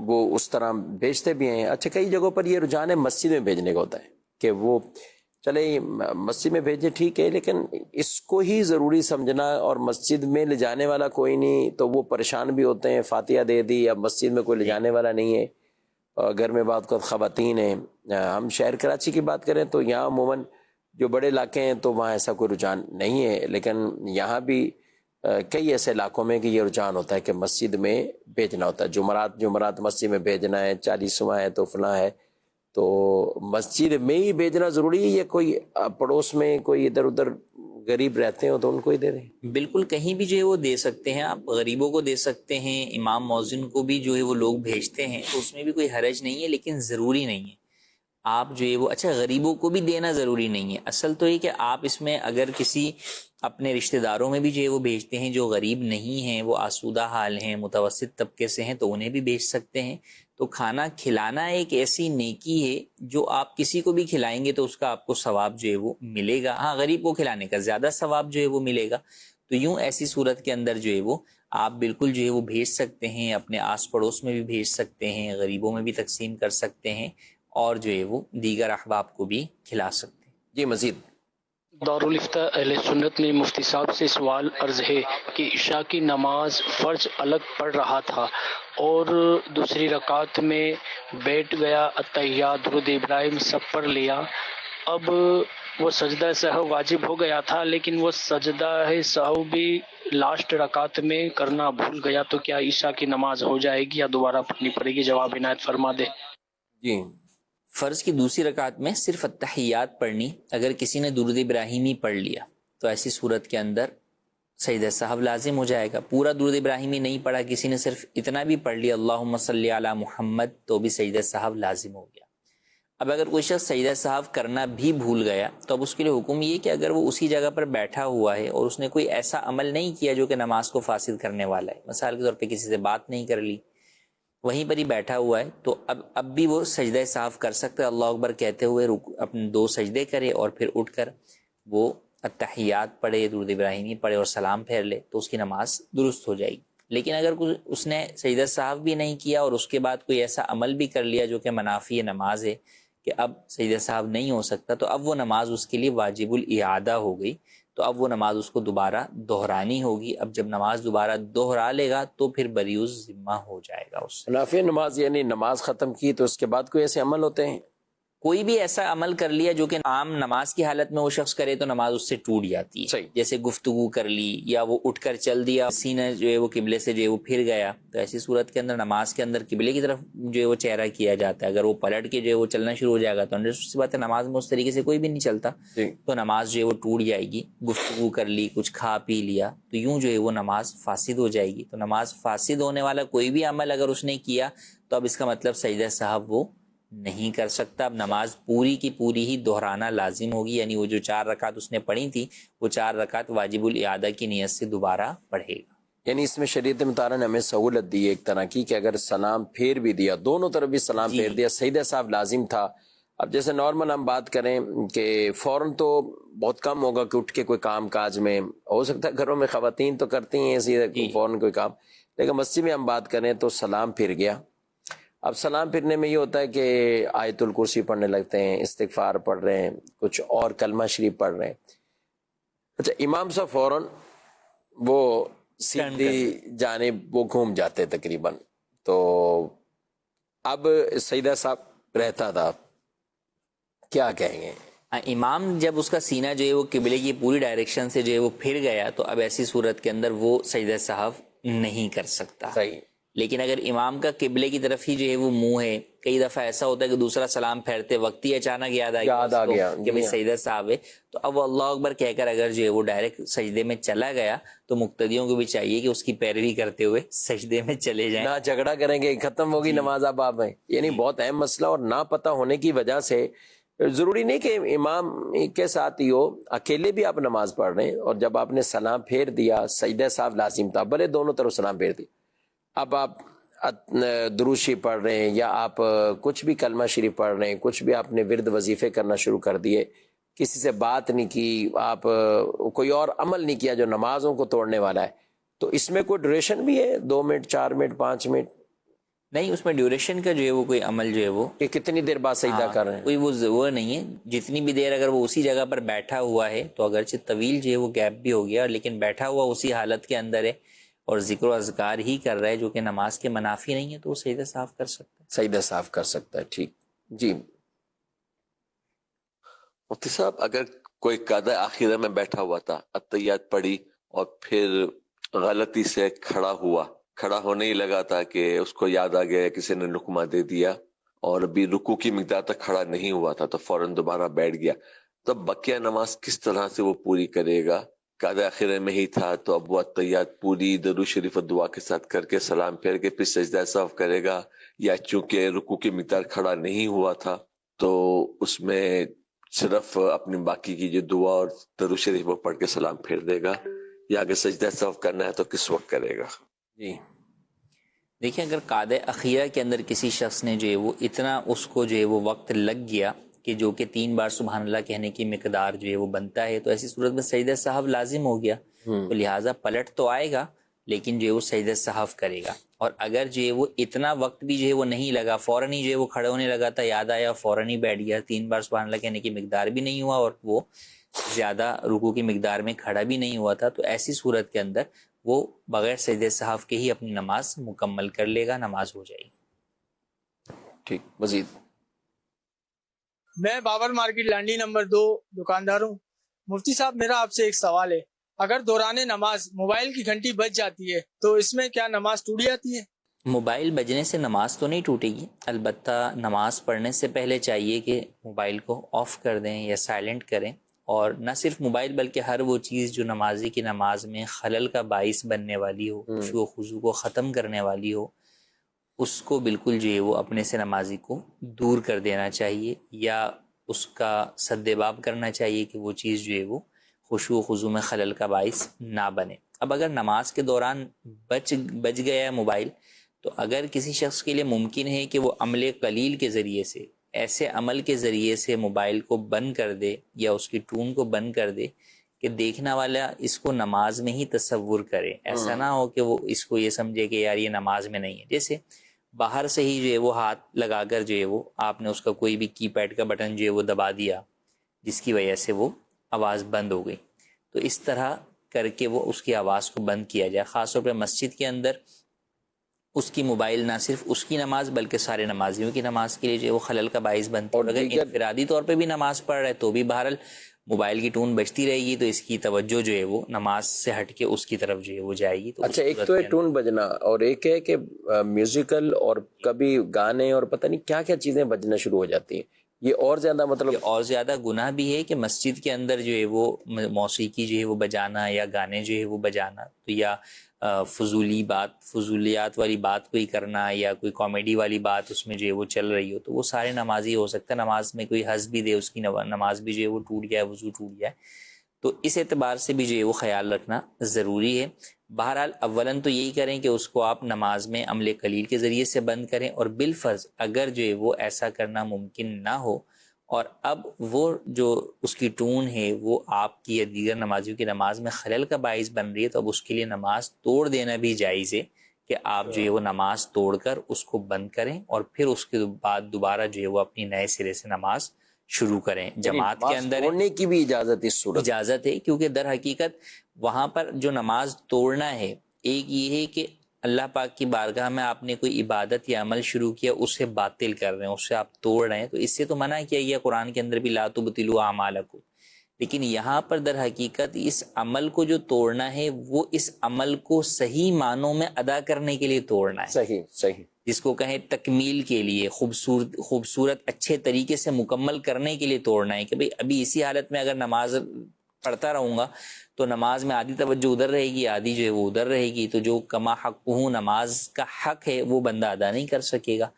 وہ اس طرح بھیجتے بھی ہیں۔ اچھا، کئی جگہوں پر یہ رجحان ہے مسجد میں بھیجنے کا ہوتا ہے کہ وہ چلے مسجد میں بھیجے، ٹھیک ہے، لیکن اس کو ہی ضروری سمجھنا، اور مسجد میں لے جانے والا کوئی نہیں تو وہ پریشان بھی ہوتے ہیں، فاتحہ دے دی، اب مسجد میں کوئی لے جانے والا نہیں ہے، اور گھر میں بعض اوقات خواتین ہیں۔ ہم شہر کراچی کی بات کریں تو یہاں عموماً جو بڑے علاقے ہیں تو وہاں ایسا کوئی رجحان نہیں ہے، لیکن یہاں بھی کئی ایسے علاقوں میں کہ یہ رجحان ہوتا ہے کہ مسجد میں بھیجنا ہوتا ہے، جمعرات مسجد میں بھیجنا ہے، 40واں ہے تو فلاں ہے، تو مسجد میں ہی بھیجنا ضروری ہے، یا کوئی پڑوس میں کوئی ادھر ادھر غریب رہتے ہو تو ان کو ہی دے دیں؟ بالکل کہیں بھی جو ہے وہ دے سکتے ہیں، آپ غریبوں کو دے سکتے ہیں، امام مؤذن کو بھی جو ہے وہ لوگ بھیجتے ہیں، تو اس میں بھی کوئی حرج نہیں ہے، لیکن ضروری نہیں ہے آپ جو ہے وہ، اچھا غریبوں کو بھی دینا ضروری نہیں ہے۔ اصل تو یہ کہ آپ اس میں اگر کسی اپنے رشتہ داروں میں بھی جو ہے وہ بھیجتے ہیں جو غریب نہیں ہیں، وہ آسودہ حال ہیں، متوسط طبقے سے ہیں، تو انہیں بھی بھیج سکتے ہیں۔ تو کھانا کھلانا ایک ایسی نیکی ہے جو آپ کسی کو بھی کھلائیں گے تو اس کا آپ کو ثواب جو ہے وہ ملے گا۔ ہاں، غریب کو کھلانے کا زیادہ ثواب جو ہے وہ ملے گا۔ تو یوں ایسی صورت کے اندر جو ہے وہ آپ بالکل جو ہے وہ بھیج سکتے ہیں، اپنے آس پڑوس میں بھی بھیج سکتے ہیں، غریبوں میں بھی تقسیم کر سکتے ہیں، اور جو ہے وہ دیگر احباب کو بھی کھلا سکتے ہیں۔ جی مزید دارالفتہ اہل سنت میں مفتی صاحب سے سوال عرض ہے کہ عشاء کی نماز فرض الگ پڑھ رہا تھا اور دوسری رکعت میں بیٹھ گیا، اتحیات درود ابراہیم سب پڑھ لیا، اب وہ سجدہ سہو واجب ہو گیا تھا لیکن وہ سجدہ سہو بھی لاسٹ رکعت میں کرنا بھول گیا، تو کیا عشاء کی نماز ہو جائے گی یا دوبارہ پڑھنی پڑے گی؟ جواب عنایت فرما دے۔ جی، فرض کی دوسری رکعت میں صرف اتحیات پڑھنی، اگر کسی نے درود ابراہیمی پڑھ لیا تو ایسی صورت کے اندر سجدہ سہو لازم ہو جائے گا۔ پورا درود ابراہیمی نہیں پڑھا، کسی نے صرف اتنا بھی پڑھ لیا اللہم صلی علی محمد، تو بھی سجدہ سہو لازم ہو گیا۔ اب اگر کوئی شخص سجدہ سہو کرنا بھی بھول گیا تو اب اس کے لیے حکم یہ کہ اگر وہ اسی جگہ پر بیٹھا ہوا ہے اور اس نے کوئی ایسا عمل نہیں کیا جو کہ نماز کو فاسد کرنے والا ہے، مثال کے طور پہ کسی سے بات نہیں کر لی، وہیں پر ہی بیٹھا ہوا ہے، تو اب بھی وہ سجدہ سہو کر سکتا ہے، اللہ اکبر کہتے ہوئے اپنے 2 سجدے کرے اور پھر اٹھ کر وہ اتحیات پڑھے، درود ابراہیمی پڑھے اور سلام پھیر لے تو اس کی نماز درست ہو جائے گی۔ لیکن اگر اس نے سجدہ سہو بھی نہیں کیا اور اس کے بعد کوئی ایسا عمل بھی کر لیا جو کہ منافی نماز ہے کہ اب سجدہ سہو نہیں ہو سکتا، تو اب وہ نماز اس کے لیے واجب الاعادہ ہو گئی، تو اب وہ نماز اس کو دوبارہ دہرانی ہوگی۔ اب جب نماز دوبارہ دہرا لے گا تو پھر بریوز ذمہ ہو جائے گا اس سے۔ منافی نماز یعنی نماز ختم کی تو اس کے بعد کوئی ایسے عمل ہوتے ہیں کوئی بھی ایسا عمل کر لیا جو کہ عام نماز کی حالت میں وہ شخص کرے تو نماز اس سے ٹوٹ جاتی ہے. جیسے گفتگو کر لی یا وہ اٹھ کر چل دیا, سینہ جو ہے وہ قبلے سے جو ہے وہ پھر گیا, تو ایسی صورت کے اندر نماز کے اندر قبلے کی طرف جو ہے وہ چہرہ کیا جاتا ہے. اگر وہ پلٹ کے جو ہے وہ چلنا شروع ہو جائے گا تو سی بات ہے نماز میں اس طریقے سے کوئی بھی نہیں چلتا, تو نماز جو ہے وہ ٹوٹ جائے گی. گفتگو کر لی, کچھ کھا پی لیا, تو یوں جو ہے وہ نماز فاسد ہو جائے گی. تو نماز فاسد ہونے والا کوئی بھی عمل اگر اس نے کیا تو اب اس کا مطلب سجدہ صاحب وہ نہیں کر سکتا. اب نماز پوری کی پوری ہی دہرانا لازم ہوگی, یعنی وہ جو 4 رکعت اس نے پڑھی تھی وہ 4 رکعت واجب الاعادہ کی نیت سے دوبارہ پڑھے گا. یعنی اس میں شریعت مطالعہ نے ہمیں سہولت دی ایک طرح کی کہ اگر سلام پھیر بھی دیا, دونوں طرف بھی سلام پھیر دیا, سجدہ صاحب لازم تھا. اب جیسے نارمل ہم بات کریں کہ فوراً تو بہت کم ہوگا کہ اٹھ کے کوئی کام کاج میں, ہو سکتا ہے گھروں میں خواتین تو کرتی ہیں ایسی فوراً کوئی کام, لیکن مسجد میں ہم بات کریں تو سلام پھر گیا. اب سلام پھرنے میں یہ ہوتا ہے کہ آیت الکرسی پڑھنے لگتے ہیں, استغفار پڑھ رہے ہیں, کچھ اور کلمہ شریف پڑھ رہے ہیں. اچھا, امام صاحب فوراً وہ سیدھی جانب وہ گھوم جاتے تقریباً, تو اب سجدہ صاحب رہتا تھا, کیا کہیں گے؟ امام جب اس کا سینہ جو ہے وہ قبلے کی پوری ڈائریکشن سے جو ہے وہ پھر گیا تو اب ایسی صورت کے اندر وہ سجدہ صاحب نہیں کر سکتا. صحیح. لیکن اگر امام کا قبلے کی طرف ہی جو ہے وہ منہ ہے, کئی دفعہ ایسا ہوتا ہے کہ دوسرا سلام پھیرتے وقت ہی اچانک یاد آ گیا کہ بھئی سجدہ صاحب ہے, تو اب وہ اللہ اکبر کہہ کر اگر جو ہے وہ ڈائریکٹ سجدے میں چلا گیا تو مقتدیوں کو بھی چاہیے کہ اس کی پیروی کرتے ہوئے سجدے میں چلے جائیں, نہ جھگڑا کریں گے, ختم ہوگی نماز. اب آپ ہیں یعنی بہت اہم مسئلہ, اور نہ پتہ ہونے کی وجہ سے ضروری نہیں کہ امام کے ساتھ ہی ہو, اکیلے بھی آپ نماز پڑھ رہے ہیں اور جب آپ نے سلام پھیر دیا سجدہ صاحب لازم تھا, بھلے دونوں طرف سلام پھیر دی, اب آپ درود شریف پڑھ رہے ہیں یا آپ کچھ بھی کلمہ شریف پڑھ رہے ہیں, کچھ بھی آپ نے ورد وظیفے کرنا شروع کر دیے, کسی سے بات نہیں کی, آپ کوئی اور عمل نہیں کیا جو نمازوں کو توڑنے والا ہے, تو اس میں کوئی ڈیوریشن بھی ہے 2 منٹ 4 منٹ 5 منٹ؟ نہیں, اس میں ڈیوریشن کا جو ہے وہ کوئی عمل جو ہے وہ کہ کتنی دیر بعد سجدہ کر رہے ہیں, کوئی وہ نہیں ہے. جتنی بھی دیر اگر وہ اسی جگہ پر بیٹھا ہوا ہے تو اگرچہ طویل جو ہے وہ گیپ بھی ہو گیا, لیکن بیٹھا ہوا اسی حالت کے اندر ہے اور ذکر و اذکار ہی کر رہا ہے جو کہ نماز کے منافی نہیں ہے, تو وہ سجدہ صاف کر سکتا ہے. سجدہ صاف کر سکتا ہے. ٹھیک جی. مفتی صاحب, اگر کوئی قاعدہ آخرہ میں بیٹھا ہوا تھا, اتحیات پڑھی اور پھر غلطی سے کھڑا ہونے ہی لگا تھا کہ اس کو یاد آ گیا کسی نے لقمہ دے دیا اور ابھی رکوع کی مقدار تک کھڑا نہیں ہوا تھا, تو فوراً دوبارہ بیٹھ گیا, تب بقیہ نماز کس طرح سے وہ پوری کرے گا؟ قاعدہ آخرہ میں ہی تھا تو اب وہ اتحیات پوری درود شریف و دعا کے ساتھ کر کے سلام پھیر کے پھر سجدہ صاف کرے گا, یا چونکہ رکوع کی مقدار کھڑا نہیں ہوا تھا تو اس میں صرف اپنی باقی کی جو دعا اور درود شریف وہ پڑھ کے سلام پھیر دے گا, یا اگر سجدہ صاف کرنا ہے تو کس وقت کرے گا؟ جی دیکھیں, اگر قاعدہ اخیرہ کے اندر کسی شخص نے جو ہے وہ اتنا اس کو جو ہے وہ وقت لگ گیا کہ جو کہ 3 بار سبحان اللہ کہنے کی مقدار جو ہے وہ بنتا ہے, تو ایسی صورت میں سجدہ صاحب لازم ہو گیا, تو لہٰذا پلٹ تو آئے گا لیکن جو ہے وہ سجدہ صاحب کرے گا. اور اگر جو ہے وہ اتنا وقت بھی جو ہے وہ نہیں لگا, فوراً ہی جو ہے وہ کھڑے ہونے لگا تھا, یاد آیا فوراً ہی بیٹھ گیا, 3 بار سبحان اللہ کہنے کی مقدار بھی نہیں ہوا اور وہ زیادہ رکوع کی مقدار میں کھڑا بھی نہیں ہوا تھا, تو ایسی صورت کے اندر وہ بغیر سجدہ صاحب کے ہی اپنی نماز مکمل کر لے گا, نماز ہو جائے گی. ٹھیک. مزید میں بابر مارکیٹ لانڈی نمبر 2 دکاندار ہوں. مفتی صاحب, میرا آپ سے ایک سوال ہے, اگر دوران نماز موبائل کی گھنٹی بج جاتی ہے تو اس میں کیا نماز ٹوٹ جاتی ہے؟ موبائل بجنے سے نماز تو نہیں ٹوٹے گی, البتہ نماز پڑھنے سے پہلے چاہیے کہ موبائل کو آف کر دیں یا سائلنٹ کریں, اور نہ صرف موبائل بلکہ ہر وہ چیز جو نمازی کی نماز میں خلل کا باعث بننے والی ہو, خشوع و خضوع کو ختم کرنے والی ہو, اس کو بالکل جو ہے وہ اپنے سے نمازی کو دور کر دینا چاہیے, یا اس کا سدباب کرنا چاہیے کہ وہ چیز جو ہے وہ خشوع و خضوع میں خلل کا باعث نہ بنے. اب اگر نماز کے دوران بج گیا ہے موبائل, تو اگر کسی شخص کے لیے ممکن ہے کہ وہ عمل قلیل کے ذریعے سے, ایسے عمل کے ذریعے سے موبائل کو بند کر دے یا اس کی ٹون کو بند کر دے کہ دیکھنا والا اس کو نماز میں ہی تصور کرے, ایسا نہ ہو کہ وہ اس کو یہ سمجھے کہ یار یہ نماز میں نہیں ہے. جیسے باہر سے ہی جو ہے وہ ہاتھ لگا کر جو ہے وہ آپ نے اس کا کوئی بھی کی پیڈ کا بٹن جو ہے وہ دبا دیا, جس کی وجہ سے وہ آواز بند ہو گئی, تو اس طرح کر کے وہ اس کی آواز کو بند کیا جائے. خاص طور پہ مسجد کے اندر اس کی موبائل نہ صرف اس کی نماز بلکہ سارے نمازیوں کی نماز کے لیے جو ہے وہ خلل کا باعث بنتا ہے. اور اگر انفرادی طور پہ بھی نماز پڑھ رہا ہے تو بھی بہرحال موبائل کی ٹون بجتی رہے گی تو اس کی توجہ جو ہے وہ نماز سے ہٹ کے اس کی طرف جو ہے وہ جائے گی. تو اچھا، ایک تو ہے ٹون بجنا اور ایک ہے کہ میوزیکل اور کبھی گانے اور پتہ نہیں کیا کیا چیزیں بجنا شروع ہو جاتی ہیں. یہ اور زیادہ مطلب اور زیادہ گناہ بھی ہے کہ مسجد کے اندر جو ہے وہ موسیقی جو ہے وہ بجانا یا گانے جو ہے وہ بجانا، تو یا فضولیات والی بات کوئی کرنا یا کوئی کامیڈی والی بات اس میں جو ہے وہ چل رہی ہو تو وہ سارے نمازی ہو سکتا ہے. نماز میں کوئی ہنس بھی دے اس کی نماز بھی جو ہے وہ ٹوٹ جائے، وضو ٹوٹ جائے. تو اس اعتبار سے بھی جو ہے وہ خیال رکھنا ضروری ہے. بہرحال اولاً تو یہی کریں کہ اس کو آپ نماز میں عمل قلیل کے ذریعے سے بند کریں، اور بالفرض اگر جو ہے وہ ایسا کرنا ممکن نہ ہو اور اب وہ جو اس کی ٹون ہے وہ آپ کی یا دیگر نمازیوں کی نماز میں خلل کا باعث بن رہی ہے، تو اب اس کے لیے نماز توڑ دینا بھی جائز ہے کہ آپ جو ہے وہ نماز توڑ کر اس کو بند کریں اور پھر اس کے بعد دوبارہ جو ہے وہ اپنی نئے سرے سے نماز شروع کریں. جماعت کے اندر توڑنے کی بھی اجازت اس صورت اجازت ہے، کیونکہ در حقیقت وہاں پر جو نماز توڑنا ہے، ایک یہ ہے کہ اللہ پاک کی بارگاہ میں آپ نے کوئی عبادت یا عمل شروع کیا، اسے باطل کر رہے ہیں، اسے آپ توڑ رہے ہیں، تو اس سے تو منع کیا گیا قرآن کے اندر بھی لا تبطلوا اعمالکم. لیکن یہاں پر در حقیقت اس عمل کو جو توڑنا ہے وہ اس عمل کو صحیح معنوں میں ادا کرنے کے لیے توڑنا ہے. صحیح جس کو کہیں تکمیل کے لیے، خوبصورت اچھے طریقے سے مکمل کرنے کے لیے توڑنا ہے کہ بھئی ابھی اسی حالت میں اگر نماز پڑھتا رہوں گا تو نماز میں آدھی توجہ ادھر رہے گی، آدھی جو ہے وہ ادھر رہے گی، تو جو کما حقہ نماز کا حق ہے وہ بندہ ادا نہیں کر سکے گا.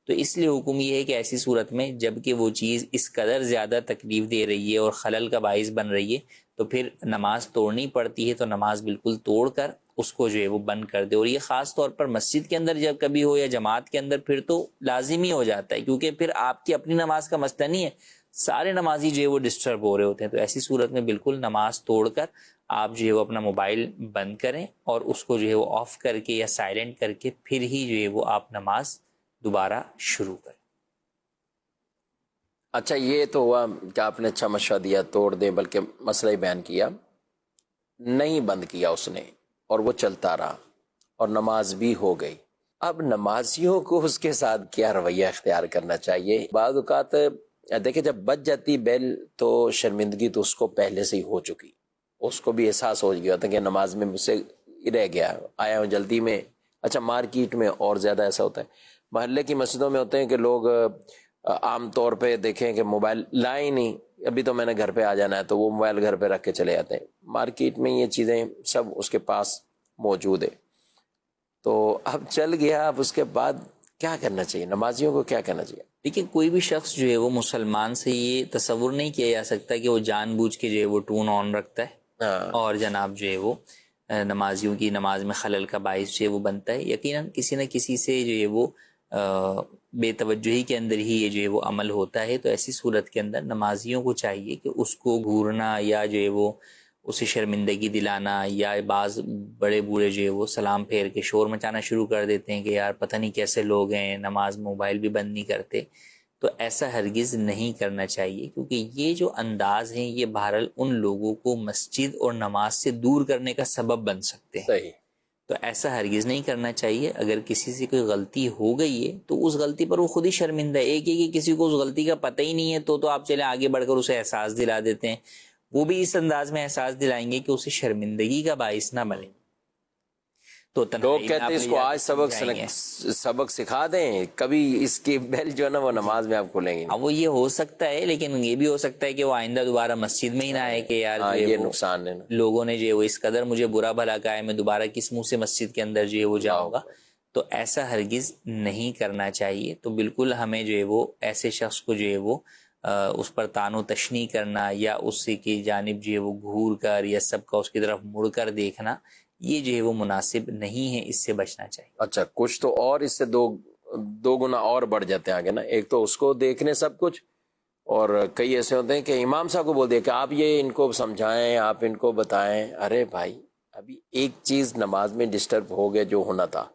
تو اس لیے حکم یہ ہے کہ ایسی صورت میں جب کہ وہ چیز اس قدر زیادہ تکلیف دے رہی ہے اور خلل کا باعث بن رہی ہے تو پھر نماز توڑنی پڑتی ہے، تو نماز بالکل توڑ کر اس کو جو ہے وہ بند کر دے. اور یہ خاص طور پر مسجد کے اندر جب کبھی ہو یا جماعت کے اندر پھر تو لازمی ہو جاتا ہے، کیونکہ پھر آپ کی اپنی نماز کا مسئلہ نہیں ہے، سارے نمازی جو ہے وہ ڈسٹرب ہو رہے ہوتے ہیں. تو ایسی صورت میں بالکل نماز توڑ کر آپ جو ہے وہ اپنا موبائل بند کریں اور اس کو جو ہے وہ آف کر کے یا سائلنٹ کر کے پھر ہی جو ہے وہ آپ نماز دوبارہ شروع کریں. اچھا، یہ تو ہوا کہ آپ نے اچھا مشورہ دیا توڑ دیں، بلکہ مسئلہ ہی بیان کیا. نہیں بند کیا اس نے اور وہ چلتا رہا اور نماز بھی ہو گئی. اب نمازیوں کو اس کے ساتھ کیا رویہ اختیار کرنا چاہیے؟ بعض اوقات دیکھیں جب بج جاتی بیل تو شرمندگی تو اس کو پہلے سے ہی ہو چکی، اس کو بھی احساس ہو گیا تھا کہ نماز میں مجھ سے رہ گیا، آیا ہوں جلدی میں. اچھا، مارکیٹ میں اور زیادہ ایسا ہوتا ہے، محلے کی مسجدوں میں ہوتے ہیں کہ لوگ عام طور پہ دیکھیں کہ موبائل لائے ہی نہیں، ابھی تو میں نے گھر پہ آ جانا ہے، تو وہ موبائل گھر پہ رکھ کے چلے جاتے ہیں. مارکیٹ میں یہ چیزیں سب اس کے پاس موجود ہے. تو اب چل گیا، اب اس کے بعد کیا کرنا چاہیے؟ نمازیوں کو کیا کرنا چاہیے؟ دیکھیں، کوئی بھی شخص جو ہے وہ مسلمان سے یہ تصور نہیں کیا جا سکتا کہ وہ جان بوجھ کے جو ہے وہ ٹون آن رکھتا ہے اور جناب جو ہے وہ نمازیوں کی نماز میں خلل کا باعث جو ہے وہ بنتا ہے. یقیناً کسی نہ کسی سے جو ہے وہ بے توجہی کے اندر ہی یہ جو ہے وہ عمل ہوتا ہے. تو ایسی صورت کے اندر نمازیوں کو چاہیے کہ اس کو گھورنا یا جو ہے وہ اسے شرمندگی دلانا، یا بعض بڑے بوڑھے جو ہے وہ سلام پھیر کے شور مچانا شروع کر دیتے ہیں کہ یار پتہ نہیں کیسے لوگ ہیں، نماز موبائل بھی بند نہیں کرتے. تو ایسا ہرگز نہیں کرنا چاہیے، کیونکہ یہ جو انداز ہیں یہ بہرحال ان لوگوں کو مسجد اور نماز سے دور کرنے کا سبب بن سکتے ہیں. صحیح. تو ایسا ہرگز نہیں کرنا چاہیے. اگر کسی سے کوئی غلطی ہو گئی ہے تو اس غلطی پر وہ خود ہی شرمندہ ہے. ایک ہے کہ کسی کو اس غلطی کا پتہ ہی نہیں ہے تو آپ چلیں آگے بڑھ کر اسے احساس دلا دیتے ہیں، وہ بھی اس انداز میں احساس دلائیں گے کہ اسے شرمندگی کا باعث نہ بنے. تو لوگ کہتے ہیں اس کو آج سبق سکھا دیں، کبھی اس کی بیل جو ہے نا وہ نماز میں آپ کھولیں گے. وہ یہ ہو سکتا ہے، لیکن یہ بھی ہو سکتا ہے کہ وہ آئندہ دوبارہ مسجد میں ہی نہ آئے کہ یار یہ نقصان ہے، لوگوں نے جو ہے وہ اس قدر مجھے برا بھلا کہا ہے، میں دوبارہ کس منہ سے مسجد کے اندر جو ہے وہ جاؤں گا. تو ایسا ہرگز نہیں کرنا چاہیے. تو بالکل ہمیں جو ہے وہ ایسے شخص کو جو ہے وہ اس پر طعن و تشنیع کرنا یا اس کی جانب جو ہے وہ گھور کر یا سب کا اس کی طرف مڑ کر دیکھنا، یہ جو ہے وہ مناسب نہیں ہے، اس سے بچنا چاہیے. اچھا، کچھ تو اور اس سے دو گنا اور بڑھ جاتے ہیں آگے نا. ایک تو اس کو دیکھنے سب کچھ، اور کئی ایسے ہوتے ہیں کہ امام صاحب کو بول دیا کہ آپ یہ ان کو سمجھائیں، آپ ان کو بتائیں. ارے بھائی، ابھی ایک چیز نماز میں ڈسٹرب ہو گیا جو ہونا تھا.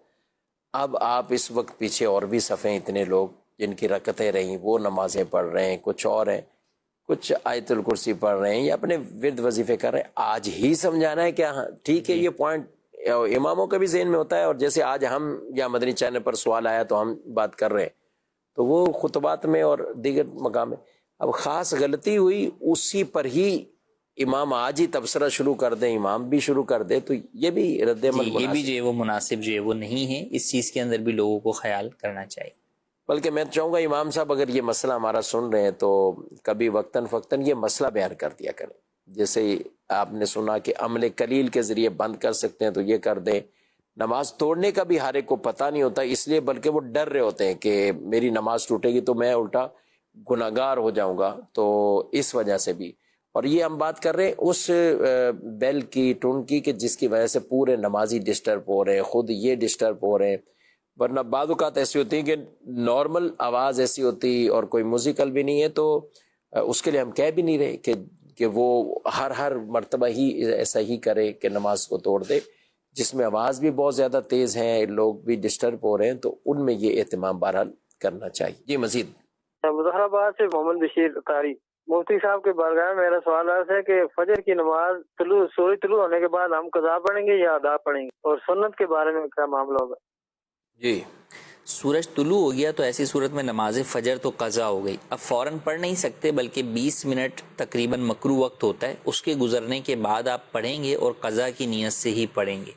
اب آپ اس وقت پیچھے اور بھی صفیں اتنے لوگ جن کی رکعتیں رہیں وہ نمازیں پڑھ رہے ہیں، کچھ اور ہیں، کچھ آیت الکرسی پڑھ رہے ہیں یا اپنے ورد وظیفے کر رہے ہیں. آج ہی سمجھانا ہے کہ ہاں ٹھیک ہے یہ پوائنٹ اماموں کا بھی ذہن میں ہوتا ہے، اور جیسے آج ہم یا مدنی چینل پر سوال آیا تو ہم بات کر رہے ہیں، تو وہ خطبات میں اور دیگر مقام میں اب خاص غلطی ہوئی اسی پر ہی امام آج ہی تبصرہ شروع کر دیں، امام بھی شروع کر دے، تو یہ بھی رد عمل یہ بھی جو ہے وہ مناسب جو ہے وہ نہیں ہے، اس چیز کے اندر بھی لوگوں کو خیال کرنا چاہیے۔ بلکہ میں چاہوں گا امام صاحب اگر یہ مسئلہ ہمارا سن رہے ہیں تو کبھی وقتاً فوقتاً یہ مسئلہ بیان کر دیا کریں، جیسے آپ نے سنا کہ عمل قلیل کے ذریعے بند کر سکتے ہیں تو یہ کر دیں۔ نماز توڑنے کا بھی ہر ایک کو پتہ نہیں ہوتا، اس لیے بلکہ وہ ڈر رہے ہوتے ہیں کہ میری نماز ٹوٹے گی تو میں الٹا گناہگار ہو جاؤں گا، تو اس وجہ سے بھی۔ اور یہ ہم بات کر رہے ہیں اس بیل کی، ٹون کی، کہ جس کی وجہ سے پورے نمازی ڈسٹرب ہو رہے ہیں، خود یہ ڈسٹرب ہو رہے ہیں، ورنہ بعض اوقات ایسی ہوتی ہیں کہ نارمل آواز ایسی ہوتی اور کوئی موزیکل بھی نہیں ہے، تو اس کے لیے ہم کہہ بھی نہیں رہے کہ وہ ہر مرتبہ ہی ایسا ہی کرے کہ نماز کو توڑ دے۔ جس میں آواز بھی بہت زیادہ تیز ہے، لوگ بھی ڈسٹرب ہو رہے ہیں، تو ان میں یہ اہتمام بہرحال کرنا چاہیے۔ جی مزید مظفر آباد سے محمد بشیر قاری۔ مفتی صاحب کے بارگاہ میں میرا سوال ہے کہ فجر کی نماز سورج طلوع ہونے کے بعد ہم قضا پڑھیں گے یا ادا پڑھیں گے، اور سنت کے بارے میں کیا معاملہ ہوگا؟ جی سورج طلوع ہو گیا تو ایسی صورت میں نماز فجر تو قضا ہو گئی، اب فوراً پڑھ نہیں سکتے، بلکہ 20 منٹ تقریباً مکروہ وقت ہوتا ہے، اس کے گزرنے کے بعد آپ پڑھیں گے اور قضا کی نیت سے ہی پڑھیں گے۔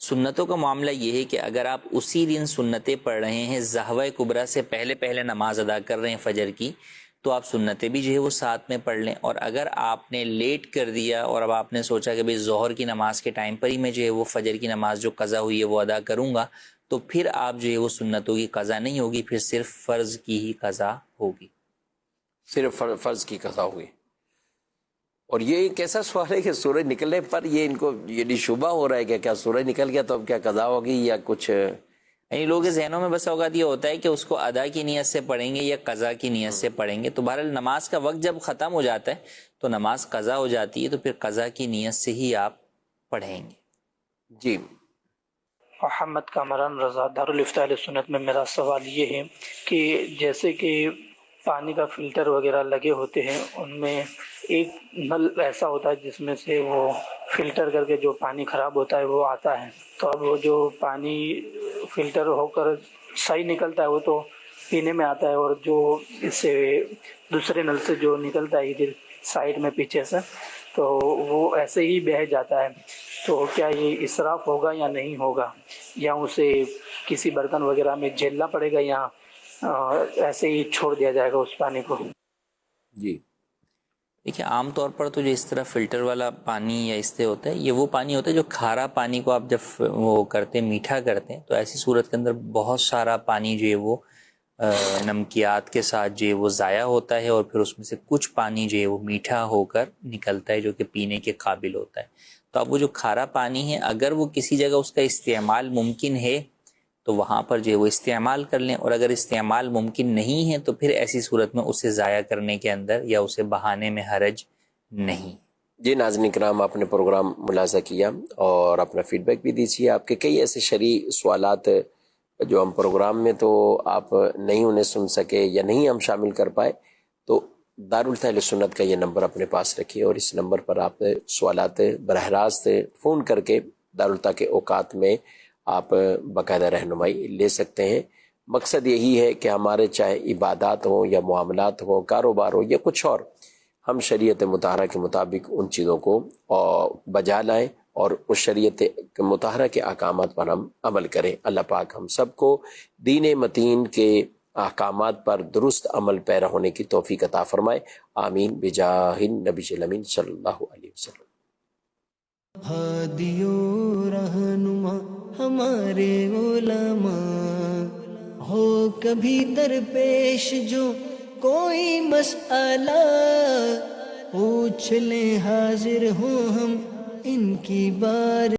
سنتوں کا معاملہ یہ ہے کہ اگر آپ اسی دن سنتیں پڑھ رہے ہیں، ضحوہ کبریٰ سے پہلے نماز ادا کر رہے ہیں فجر کی، تو آپ سنتیں بھی جو ہے وہ ساتھ میں پڑھ لیں، اور اگر آپ نے لیٹ کر دیا اور اب آپ نے سوچا کہ بھئی ظہر کی نماز کے ٹائم پر ہی میں جو ہے وہ فجر کی نماز جو قضا ہوئی ہے وہ ادا کروں گا، تو پھر آپ جو ہے وہ سنتوں کی قضا نہیں ہوگی، پھر صرف فرض کی ہی قضا ہوگی، صرف فرض کی قضا ہوگی۔ اور یہ ایک ایسا سوال ہے کہ سورج نکلنے پر یہ ان کو یہ شبہ ہو رہا ہے کہ کیا سورج نکل گیا تو اب کیا قضا ہوگی یا کچھ، یعنی لوگوں کے ذہنوں میں بس اوقات یہ ہوتا ہے کہ اس کو ادا کی نیت سے پڑھیں گے یا قضا کی نیت سے پڑھیں گے، تو بہرحال نماز کا وقت جب ختم ہو جاتا ہے تو نماز قضا ہو جاتی ہے، تو پھر قضا کی نیت سے ہی آپ پڑھیں گے۔ جی محمد کامران رضا، دارالفتاء اہل سنت میں میرا سوال یہ ہے کہ جیسے کہ پانی کا فلٹر وغیرہ لگے ہوتے ہیں، ان میں ایک نل ایسا ہوتا ہے جس میں سے وہ فلٹر کر کے جو پانی خراب ہوتا ہے وہ آتا ہے، تو اب وہ جو پانی فلٹر ہو کر صحیح نکلتا ہے وہ تو پینے میں آتا ہے، اور جو اس سے دوسرے نل سے جو نکلتا ہے ادھر سائڈ میں پیچھے سے، تو وہ ایسے ہی بہہ جاتا ہے، تو کیا یہ اسراف ہوگا یا نہیں ہوگا، یا اسے کسی برتن وغیرہ میں جھیلنا پڑے گا، یا ایسے ہی چھوڑ دیا جائے گا اس پانی کو؟ جی دیکھیے عام طور پر تو جو اس طرح فلٹر والا پانی یا اس سے ہوتا ہے، یہ وہ پانی ہوتا ہے جو کھارا پانی کو آپ جب وہ کرتے ہیں، میٹھا کرتے ہیں، تو ایسی صورت کے اندر بہت سارا پانی جو ہے وہ نمکیات کے ساتھ جو ہے وہ ضائع ہوتا ہے، اور پھر اس میں سے کچھ پانی جو ہے وہ میٹھا ہو کر نکلتا ہے جو کہ پینے کے قابل ہوتا ہے۔ تو اب وہ جو کھارا پانی ہے، اگر وہ کسی جگہ اس کا استعمال ممکن ہے تو وہاں پر جو ہے وہ استعمال کر لیں، اور اگر استعمال ممکن نہیں ہے تو پھر ایسی صورت میں اسے ضائع کرنے کے اندر یا اسے بہانے میں حرج نہیں۔ جی ناظرین کرام، آپ نے پروگرام ملاحظہ کیا اور اپنا فیڈ بیک بھی دیجیے۔ آپ کے کئی ایسے شرعی سوالات جو ہم پروگرام میں تو آپ نہیں انہیں سن سکے یا نہیں ہم شامل کر پائے، تو دارالفتاء اہل سنت کا یہ نمبر اپنے پاس رکھیے، اور اس نمبر پر آپ سوالات براہ راست فون کر کے دارالفتاء کے اوقات میں آپ باقاعدہ رہنمائی لے سکتے ہیں۔ مقصد یہی ہے کہ ہمارے چاہے عبادات ہوں یا معاملات ہوں، کاروبار ہو یا کچھ اور، ہم شریعت مطہرہ کے مطابق ان چیزوں کو بجا لائیں اور اس شریعت مطہرہ کے احکامات پر ہم عمل کریں۔ اللہ پاک ہم سب کو دین متین کے احکامات پر درست عمل پیرا ہونے کی توفیق عطا فرمائے، آمین بجاہ النبی الامین صلی اللہ علیہ وسلم۔ ہادی و رہنما ہمارے علماء، ہو کبھی درپیش جو کوئی مسئلہ، پوچھ لیں حاضر ہوں ہم ان کی بار